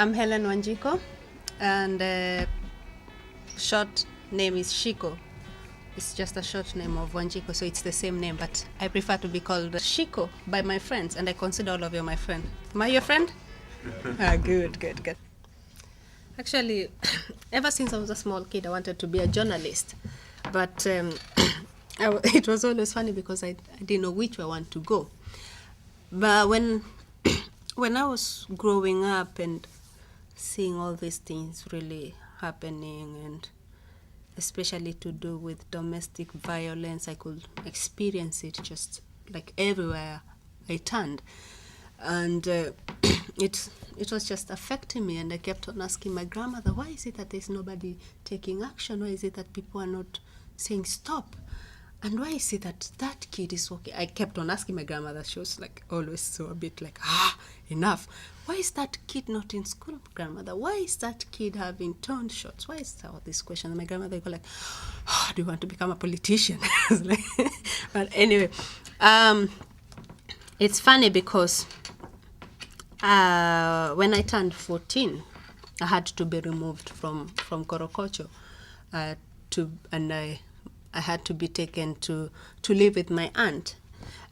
I'm Hellen Wanjiku, and short name is Shiko. It's just a short name of Wanjiku, so it's the same name, but I prefer to be called Shiko by my friends, and I consider all of you my friend. Am I your friend? Good. Actually, ever since I was a small kid, I wanted to be a journalist, but it was always funny because I didn't know which way I want to go. But when I was growing up and seeing all these things really happening, and especially to do with domestic violence, I could experience it just like everywhere I turned. And it was just affecting me, and I kept on asking my grandmother, why is it that there's nobody taking action? Why is it that people are not saying stop? And why is it that that kid is okay? I kept on asking my grandmother. She was like always so a bit like, enough. Why is that kid not in school, grandmother? Why is that kid having torn shots? Why is that all these questions? And my grandmother would go like, do you want to become a politician? But anyway, it's funny because when I turned 14, I had to be removed from Korogocho, and I had to be taken to live with my aunt.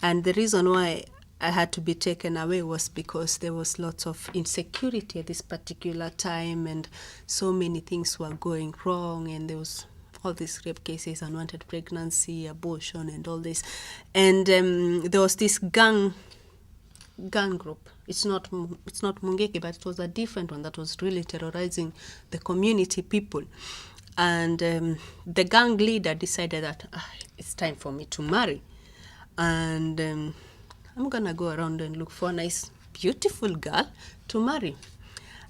And the reason why I had to be taken away was because there was lots of insecurity at this particular time, and so many things were going wrong, and there was all these rape cases, unwanted pregnancy, abortion, and all this. And there was this gang group. It's not Mungeki, but it was a different one that was really terrorizing the community people. And the gang leader decided that it's time for me to marry. And I'm going to go around and look for a nice, beautiful girl to marry.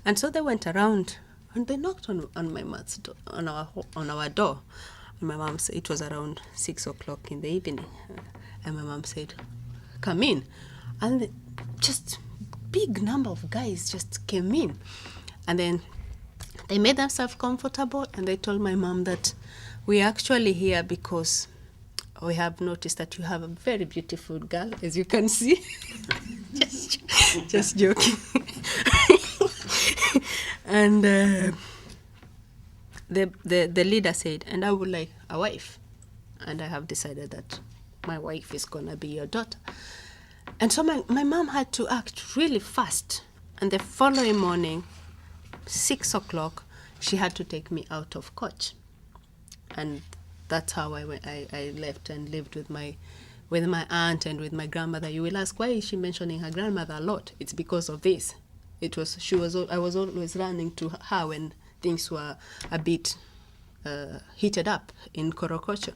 And so they went around and they knocked on my mom's door, on our door. And my mom said, it was around 6 o'clock in the evening. And my mom said, come in. And just big number of guys just came in. And then they made themselves comfortable, and they told my mom that we're actually here because we have noticed that you have a very beautiful girl, as you can see. just joking. And the leader said, and I would like a wife. And I have decided that my wife is going to be your daughter. And so my mom had to act really fast. And the following morning, 6 o'clock, she had to take me out of Koch. And that's how I left and lived with my aunt and with my grandmother. You will ask, why is she mentioning her grandmother a lot? It's because of this. I was always running to her when things were a bit heated up in Korogocho.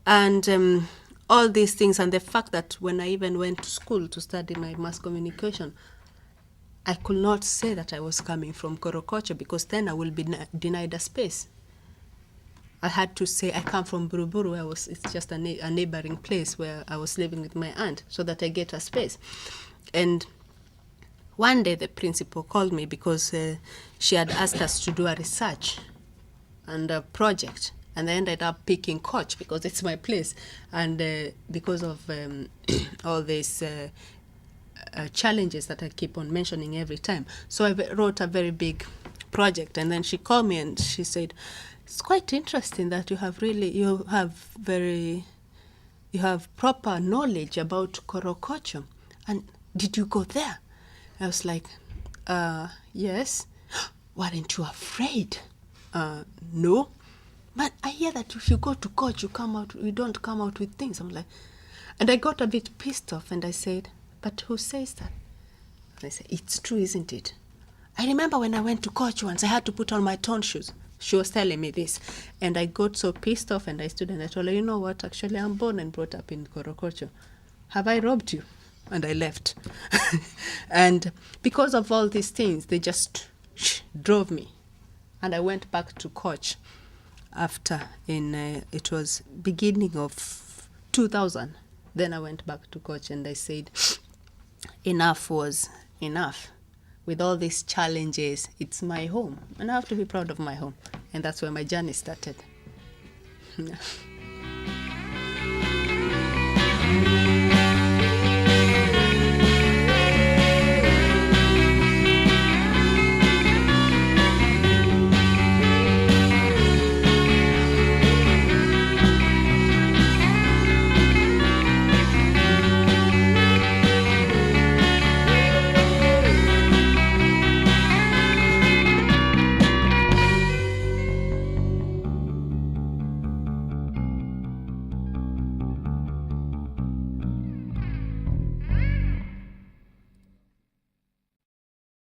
And all these things, and the fact that when I even went to school to study my mass communication, I could not say that I was coming from Korogocho because then I will be denied a space. I had to say I come from Buruburu. It's just a neighboring place where I was living with my aunt, so that I get a space. And one day the principal called me because she had asked us to do a research and a project. And I ended up picking Koch because it's my place. And because of all these challenges that I keep on mentioning every time. So I wrote a very big project, and then she called me and she said, it's quite interesting that you have proper knowledge about Korogocho. And did you go there? I was like, yes. Weren't you afraid? No. But I hear that if you go to Koch, you don't come out with things. I'm like, and I got a bit pissed off, and I said, but who says that? And I said, it's true, isn't it? I remember when I went to Koch once, I had to put on my torn shoes. She was telling me this. And I got so pissed off, and I stood and I told her, you know what, actually I'm born and brought up in Korogocho. Have I robbed you? And I left. And because of all these things, they just drove me. And I went back to Koch after, it was beginning of 2000. Then I went back to Koch and I said, enough was enough. With all these challenges, it's my home. And I have to be proud of my home. And that's where my journey started.